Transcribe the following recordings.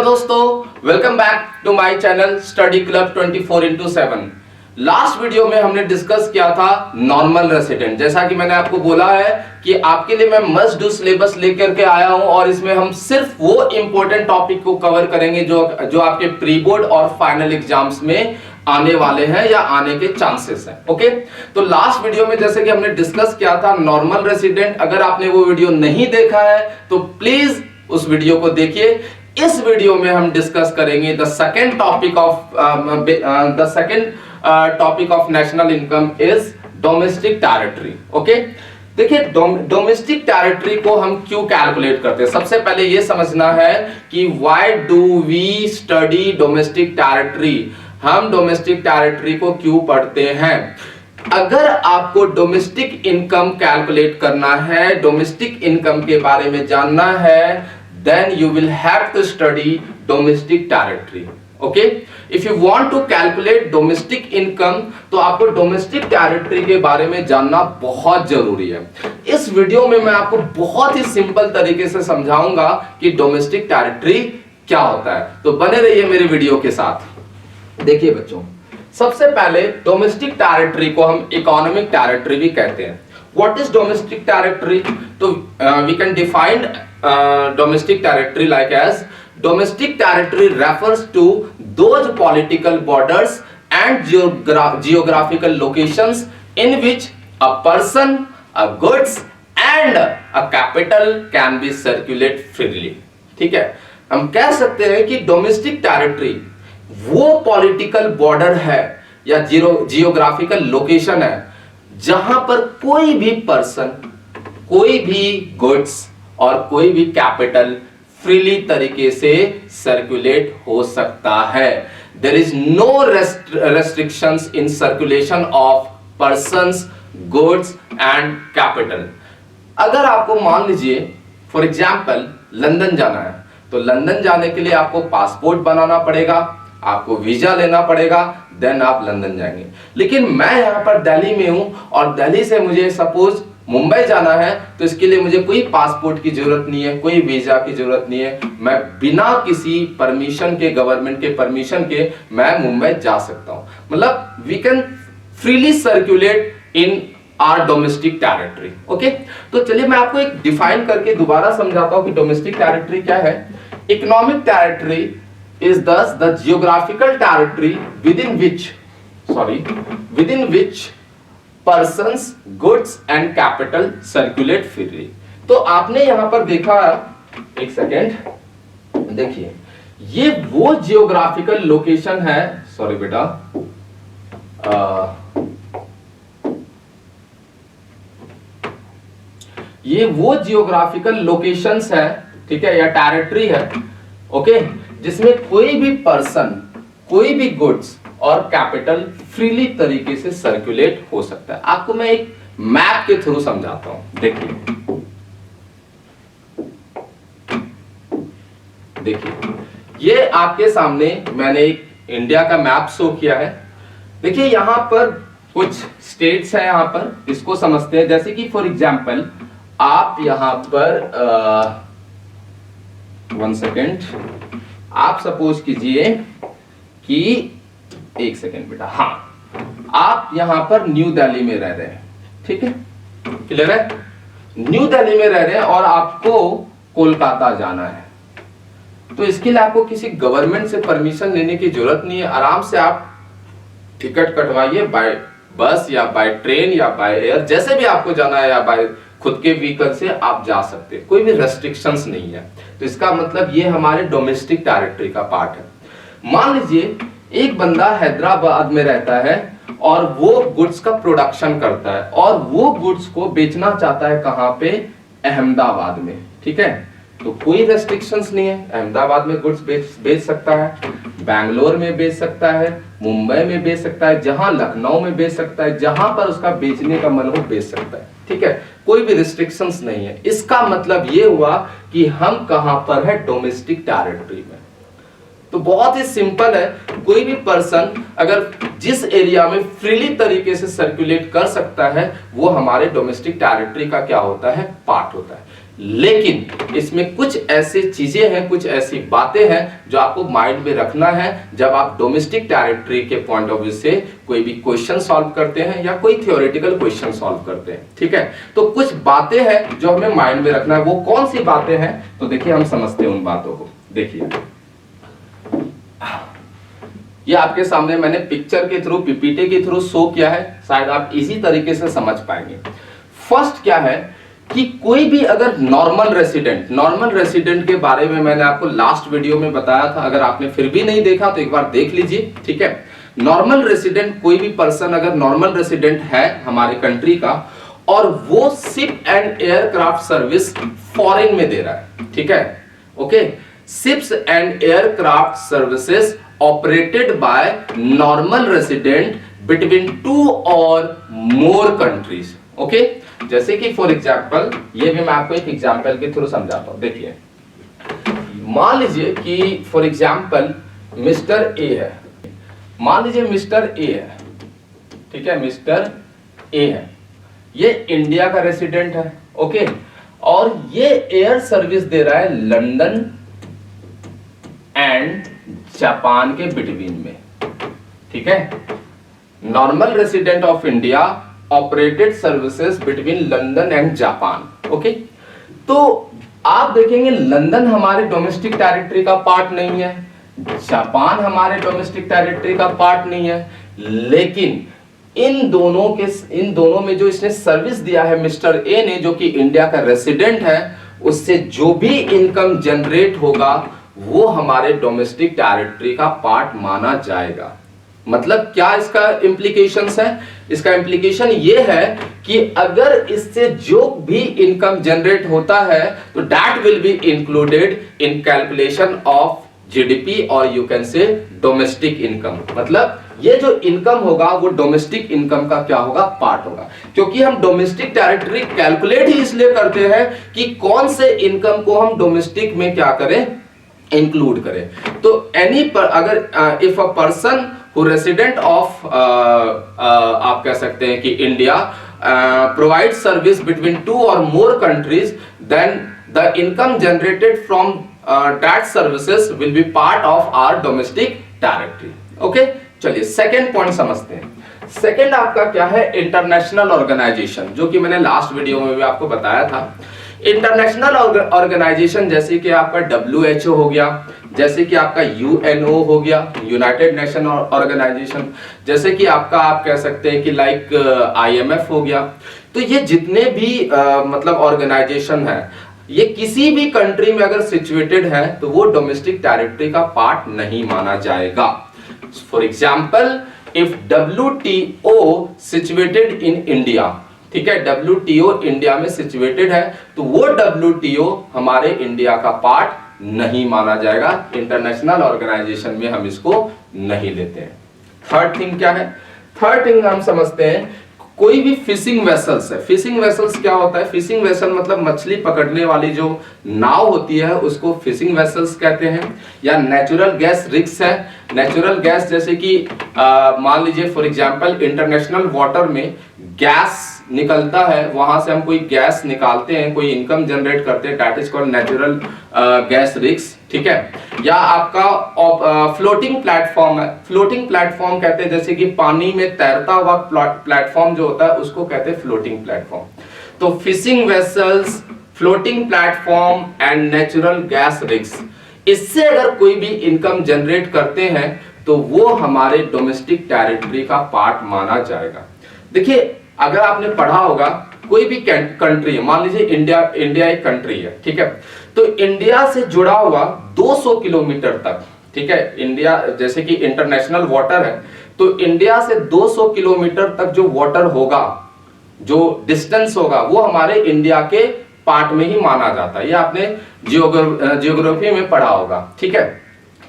दोस्तों, welcome back to my channel study club 24x7। Last video में हमने discuss किया था नॉर्मल रेसिडेंट। जैसा कि मैंने आपको बोला है कि आपके लिए मैं मस्ट डू सिलेबस लेकर के आया हूं और इसमें हम सिर्फ वो इंपॉर्टेंट टॉपिक को कवर करेंगे जो आपके प्री बोर्ड और फाइनल एग्जाम्स में आने वाले हैं या आने के चांसेस हैं। ओके, तो लास्ट वीडियो में जैसे कि हमने डिस्कस किया था नॉर्मल रेसिडेंट, अगर आपने वो वीडियो नहीं देखा है तो प्लीज उस वीडियो को देखिए। इस वीडियो में हम डिस्कस करेंगे the second topic of national income is domestic territory. Okay, देखिए डोमेस्टिक टेरिटरी को हम क्यों कैलकुलेट करते हैं। सबसे पहले ये समझना है कि why do we study domestic territory. हम डोमेस्टिक टेरिटरी को क्यों पढ़ते हैं। अगर आपको डोमेस्टिक इनकम कैलकुलेट करना है, डोमेस्टिक इनकम के बारे में जानना है, then you will have to study domestic territory. Okay, if you want to calculate domestic income तो आपको डोमेस्टिक टेरिटरी के बारे में जानना बहुत जरूरी है। इस वीडियो में मैं आपको बहुत ही सिंपल तरीके से समझाऊंगा कि डोमेस्टिक टेरिटरी क्या होता है, तो बने रहिए मेरे वीडियो के साथ। देखिए बच्चों, सबसे पहले डोमेस्टिक टेरिटरी को हम इकोनॉमिक टेरिटरी भी कहते हैं। What is domestic territory? तो we can define domestic territory like as domestic territory refers to those political borders and geographical locations in which a person, a goods and a capital can be circulate freely। ठीक है, हम कह सकते हैं कि domestic territory वो political border है या जियोग्राफिकल लोकेशन है जहां पर कोई भी पर्सन, कोई भी गुड्स और कोई भी कैपिटल फ्रीली तरीके से सर्कुलेट हो सकता है। There is no restrictions in circulation of persons, goods and capital. अगर आपको मान लीजिए फॉर एग्जांपल लंदन जाना है, तो लंदन जाने के लिए आपको पासपोर्ट बनाना पड़ेगा, आपको वीजा लेना पड़ेगा, देन आप लंदन जाएंगे। लेकिन मैं यहाँ पर दिल्ली में हूँ और दिल्ली से मुझे सपोज मुंबई जाना है, तो इसके लिए मुझे कोई पासपोर्ट की जरूरत नहीं है, कोई वीजा की जरूरत नहीं है। मैं बिना किसी परमिशन के, गवर्नमेंट के परमिशन के मैं मुंबई जा सकता हूँ। मतलब we can freely circulate in our domestic territory. Okay, तो चलिए मैं आपको एक डिफाइन करके दोबारा समझाता हूँ कि डोमेस्टिक टेरिटरी क्या है। Economic territory is thus the geographical territory within which persons, goods and capital circulate freely। तो आपने यहां पर देखा, एक सेकेंड देखिए, ये वो जियोग्राफिकल लोकेशन है, सॉरी बेटा, ये वो जियोग्राफिकल लोकेशंस है, ठीक है, या टेरिटरी है, ओके, जिसमें कोई भी पर्सन, कोई भी गुड्स और कैपिटल फ्रीली तरीके से सर्कुलेट हो सकता है। आपको मैं एक मैप के थ्रू समझाता हूं। देखिए ये आपके सामने मैंने एक इंडिया का मैप शो किया है। देखिए यहां पर कुछ स्टेट्स हैं, यहां पर इसको समझते हैं। जैसे कि फॉर एग्जांपल आप यहां पर वन सेकेंड, आप सपोज कीजिए कि एक सेकेंड बेटा, हाँ, आप यहां पर न्यू दिल्ली में रह रहे हैं, ठीक है, क्लियर है, न्यू दिल्ली में रह रहे हैं और आपको कोलकाता जाना है। तो इसके लिए आपको किसी गवर्नमेंट से परमिशन लेने की जरूरत नहीं है। आराम से आप टिकट कटवाइए बाय बस या बाय ट्रेन या बाय एयर, जैसे भी आपको जाना है, या बाय खुद के व्हीकल से आप जा सकते हैं, कोई भी रेस्ट्रिक्शंस नहीं है। तो इसका मतलब ये हमारे डोमेस्टिक टेरिटरी का पार्ट है। मान लीजिए एक बंदा हैदराबाद में रहता है और वो गुड्स का प्रोडक्शन करता है और वो गुड्स को बेचना चाहता है कहां पे, अहमदाबाद में, ठीक है, तो कोई रेस्ट्रिक्शंस नहीं है। अहमदाबाद में गुड्स बेच सकता है, बैंगलोर में बेच सकता है, मुंबई में बेच सकता है, जहां लखनऊ में बेच सकता है, जहां पर उसका बेचने का मन हो बेच सकता है, ठीक है, कोई भी रिस्ट्रिक्शंस नहीं है। इसका मतलब ये हुआ कि हम कहां पर है, डोमेस्टिक टेरिटरी में। तो बहुत ही सिंपल है, कोई भी पर्सन अगर जिस एरिया में फ्रीली तरीके से सर्कुलेट कर सकता है वो हमारे डोमेस्टिक टेरिटरी का क्या होता है, पार्ट होता है। लेकिन इसमें कुछ ऐसी चीजें हैं, कुछ ऐसी बातें हैं जो आपको माइंड में रखना है जब आप डोमेस्टिक टेरिटरी के पॉइंट ऑफ व्यू से कोई भी क्वेश्चन सॉल्व करते हैं या कोई थ्योरेटिकल क्वेश्चन सॉल्व करते हैं। ठीक है, तो कुछ बातें हैं जो हमें माइंड में रखना है। वो कौन सी बातें हैं, तो देखिए हम समझते हैं उन बातों को। देखिए ये आपके सामने मैंने पिक्चर के थ्रू, पीपीटी के थ्रू शो किया है, शायद आप इसी तरीके से समझ पाएंगे। फर्स्ट क्या है कि कोई भी अगर नॉर्मल रेसिडेंट के बारे में मैंने आपको लास्ट वीडियो में बताया था, अगर आपने फिर भी नहीं देखा तो एक बार देख लीजिए। ठीक है, नॉर्मल रेसिडेंट, कोई भी पर्सन अगर नॉर्मल रेसिडेंट है हमारे कंट्री का और वो ship and aircraft service foreign में दे रहा है, ठीक है, okay, ships and aircraft services operated by normal resident between 2 और मोर कंट्रीज। ओके, जैसे कि फॉर एग्जांपल, ये भी मैं आपको एक एग्जांपल के थ्रू समझाता हूं। देखिए मान लीजिए कि फॉर एग्जांपल मिस्टर ए है, मान लीजिए मिस्टर ए है, ठीक है, मिस्टर ए है, ये इंडिया का रेसिडेंट है, ओके, और ये एयर सर्विस दे रहा है लंदन एंड जापान के बिटवीन में। ठीक है, normal resident of India operated services between London and Japan. Okay, तो आप देखेंगे लंदन हमारे डोमेस्टिक टेरिटरी का पार्ट नहीं है, जापान हमारे डोमेस्टिक टेरिटरी का पार्ट नहीं है, लेकिन इन दोनों में जो इसने सर्विस दिया है मिस्टर ए ने, जो कि इंडिया का रेसिडेंट है, उससे जो भी इनकम जनरेट होगा वो हमारे डोमेस्टिक टेरिटरी का पार्ट माना जाएगा। मतलब क्या इसका इंप्लीकेशंस है? इसका इंप्लीकेशन ये है कि अगर इससे जो भी इनकम जनरेट होता है तो that will be included in calculation of GDP और you can say domestic income. मतलब ये जो इनकम होगा वो डोमेस्टिक इनकम का क्या होगा? पार्ट होगा। क्योंकि हम डोमेस्टिक टेरिटरी कैलकुलेट ही इसलिए करते हैं कि कौन से इनकम को हम डोमेस्टिक में क्या करें, इंक्लूड करें। तो एनी पर अगर if a person who resident of आप कह सकते हैं कि इंडिया प्रोवाइड सर्विस बिटवीन 2 और more countries, then the income generated from that services will be part of our domestic territory. Okay, चलिए सेकेंड पॉइंट समझते हैं। सेकेंड आपका क्या है? इंटरनेशनल ऑर्गेनाइजेशन, जो कि मैंने लास्ट वीडियो में भी आपको बताया था। इंटरनेशनल ऑर्गेनाइजेशन जैसे कि आपका WHO हो गया, जैसे कि आपका UNO हो गया, यूनाइटेड नेशन ऑर्गेनाइजेशन, जैसे कि आपका आप कह सकते हैं कि लाइक IMF हो गया। तो ये जितने भी मतलब ऑर्गेनाइजेशन है, ये किसी भी कंट्री में अगर सिचुएटेड है तो वो डोमेस्टिक टेरिटरी का पार्ट नहीं माना जाएगा। For example, if WTO situated in India, ठीक है, WTO इंडिया में सिचुएटेड है तो वो WTO हमारे इंडिया का पार्ट नहीं माना जाएगा। इंटरनेशनल ऑर्गेनाइजेशन में हम इसको नहीं लेते हैं। थर्ड थिंग क्या है? थर्ड थिंग हम समझते हैं, कोई भी फिशिंग वेसल्स है। फिशिंग वेसल्स क्या होता है? फिशिंग वेसल मतलब मछली पकड़ने वाली जो नाव होती है उसको फिशिंग वेसल्स कहते हैं। या नेचुरल गैस रिग्स है। नेचुरल गैस जैसे कि मान लीजिए फॉर एग्जांपल इंटरनेशनल वाटर में गैस निकलता है, वहां से हम कोई गैस निकालते हैं, कोई इनकम जनरेट करते हैं, that is called natural gas rigs. ठीक है, या आपका फ्लोटिंग प्लेटफॉर्म है। फ्लोटिंग प्लेटफॉर्म कहते हैं जैसे कि पानी में तैरता हुआ प्लेटफॉर्म जो होता है उसको कहते हैं फ्लोटिंग प्लेटफॉर्म। तो fishing vessels, floating platform and natural gas rigs, इससे अगर कोई भी इनकम जनरेट करते हैं तो वो हमारे डोमेस्टिक टेरिटरी का पार्ट माना जाएगा। देखिए, अगर आपने पढ़ा होगा, कोई भी कंट्री है, मान लीजिए इंडिया एक कंट्री है, ठीक है, तो इंडिया से जुड़ा हुआ 200 किलोमीटर तक, ठीक है, इंडिया जैसे कि इंटरनेशनल वाटर है, तो इंडिया से 200 किलोमीटर तक जो वाटर होगा, जो डिस्टेंस होगा, वो हमारे इंडिया के पार्ट में ही माना जाता है। ये आपने जियोग्राफी में पढ़ा होगा, ठीक है,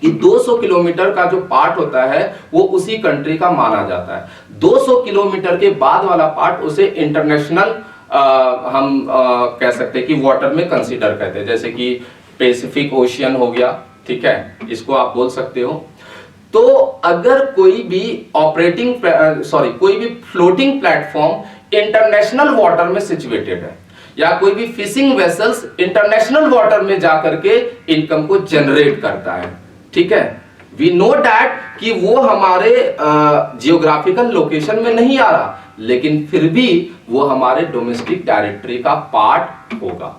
कि 200 किलोमीटर का जो पार्ट होता है वो उसी कंट्री का माना जाता है। 200 किलोमीटर के बाद वाला पार्ट उसे इंटरनेशनल हम कह सकते हैं कि वाटर में कंसीडर करते हैं, जैसे कि पैसिफिक ओशियन हो गया, ठीक है, इसको आप बोल सकते हो। तो अगर कोई भी कोई भी फ्लोटिंग प्लेटफॉर्म इंटरनेशनल वाटर में सिचुएटेड है, या कोई भी फिशिंग वेसल्स इंटरनेशनल वाटर में जाकर के इनकम को जनरेट करता है, ठीक है। वी नो दैट कि वो हमारे जियोग्राफिकल लोकेशन में नहीं आ रहा, लेकिन फिर भी वो हमारे डोमेस्टिक टेरिटरी का पार्ट होगा।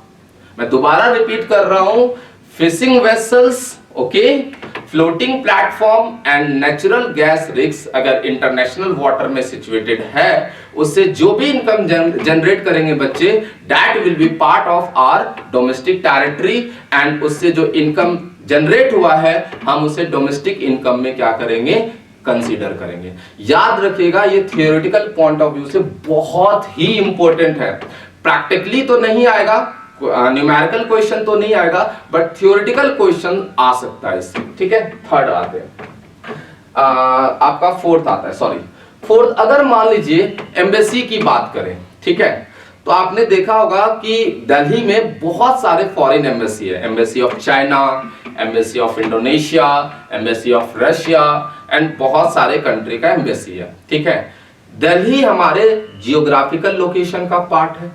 मैं दोबारा रिपीट कर रहा हूं, fishing vessels, okay, floating platform and natural gas rigs अगर इंटरनेशनल वाटर में सिचुएटेड है, उससे जो भी इनकम जनरेट करेंगे बच्चे, that will be part of our domestic territory, and उससे जो इनकम जनरेट हुआ है हम उसे डोमेस्टिक इनकम में क्या करेंगे, कंसीडर करेंगे। याद रखिएगा, ये थियोरेटिकल पॉइंट ऑफ व्यू से बहुत ही इंपॉर्टेंट है। प्रैक्टिकली तो नहीं आएगा, न्यूमेरिकल क्वेश्चन तो नहीं आएगा, बट थियोरेटिकल क्वेश्चन आ सकता है इससे, ठीक है। थर्ड आते हैं, आपका फोर्थ आता है, सॉरी फोर्थ। अगर मान लीजिए एम्बेसी की बात करें, ठीक है, तो आपने देखा होगा कि दिल्ली में बहुत सारे फॉरेन एम्बेसी है, embassy of China, embassy of Indonesia, embassy of Russia, and बहुत सारे कंट्री का एम्बेसी है, ठीक है। दिल्ली हमारे जियोग्राफिकल लोकेशन का पार्ट है,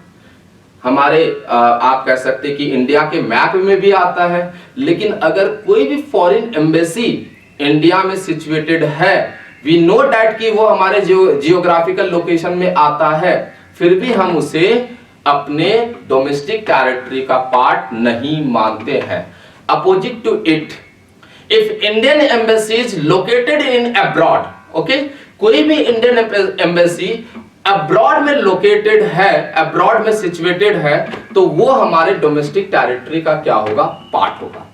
हमारे आप कह सकते हैं कि इंडिया के मैप में भी आता है। लेकिन अगर कोई भी फॉरेन एम्बेसी इंडिया में सिचुएटेड है, वी नो दैट कि वो हमारे जियोग्राफिकल लोकेशन में आता है, फिर भी हम उसे अपने डोमेस्टिक टेरिटरी का पार्ट नहीं मानते हैं। Opposite to it, if Indian embassy is located in abroad, okay, कोई भी इंडियन एम्बेसी अब्रॉड में लोकेटेड है, अब्रॉड में सिचुएटेड है, तो वो हमारे डोमेस्टिक टेरिटरी का क्या होगा, पार्ट होगा,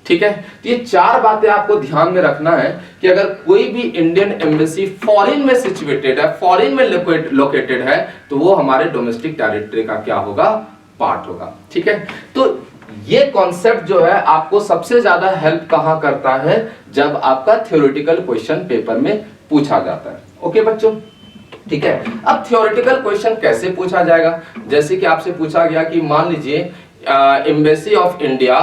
ठीक है। तो ये चार बातें आपको ध्यान में रखना है कि अगर कोई भी इंडियन एम्बेसी फॉरेन में सिचुएटेड है, फॉरेन में लोकेटेड है, तो वो हमारे डोमेस्टिक टेरिटरी का क्या होगा, पार्ट होगा, ठीक है। तो ये कॉन्सेप्ट जो है आपको सबसे ज्यादा हेल्प कहां करता है, जब आपका थ्योरेटिकल क्वेश्चन पेपर में पूछा जाता है, ओके बच्चों, ठीक है। अब थ्योरेटिकल क्वेश्चन कैसे पूछा जाएगा, जैसे कि आपसे पूछा गया कि मान लीजिए embassy of India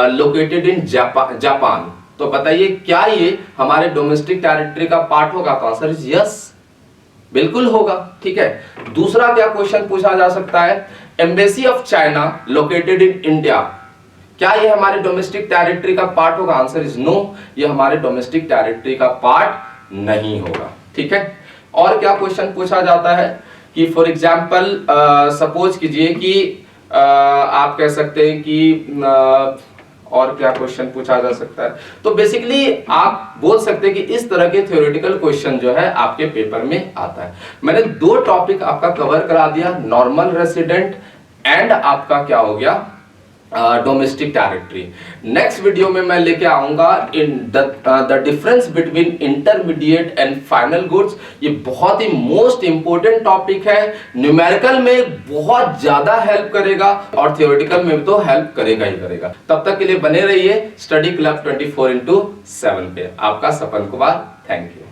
located in Japan, तो बताइए क्या ये हमारे डोमेस्टिक टेरिटरी का पार्ट होगा, तो आंसर इज यस, बिल्कुल होगा, ठीक है। दूसरा क्या क्वेश्चन पूछा जा सकता है, embassy of China located in India, क्या ये हमारे डोमेस्टिक टेरिटरी का पार्ट होगा, आंसर इज नो, ये हमारे डोमेस्टिक टेरिटरी का पार्ट नहीं होगा, ठीक है। और क्या क्वेश्चन पूछा जाता है कि फॉर एग्जांपल सपोज कीजिए कि आप कह सकते हैं कि और क्या क्वेश्चन पूछा जा सकता है, तो बेसिकली आप बोल सकते हैं कि इस तरह के थ्योरेटिकल क्वेश्चन जो है आपके पेपर में आता है। मैंने दो टॉपिक आपका कवर करा दिया, नॉर्मल रेसिडेंट एंड आपका क्या हो गया, डोमेस्टिक टेरिटरी। नेक्स्ट वीडियो में मैं लेके आऊंगा in the difference between intermediate and final goods. ये बहुत ही मोस्ट इंपोर्टेंट टॉपिक है, न्यूमेरिकल में बहुत ज्यादा हेल्प करेगा और थियोरेटिकल में भी तो हेल्प करेगा ही करेगा। तब तक के लिए बने रहिए स्टडी क्लब 24/7 पे। आपका सपन कुमार, थैंक यू।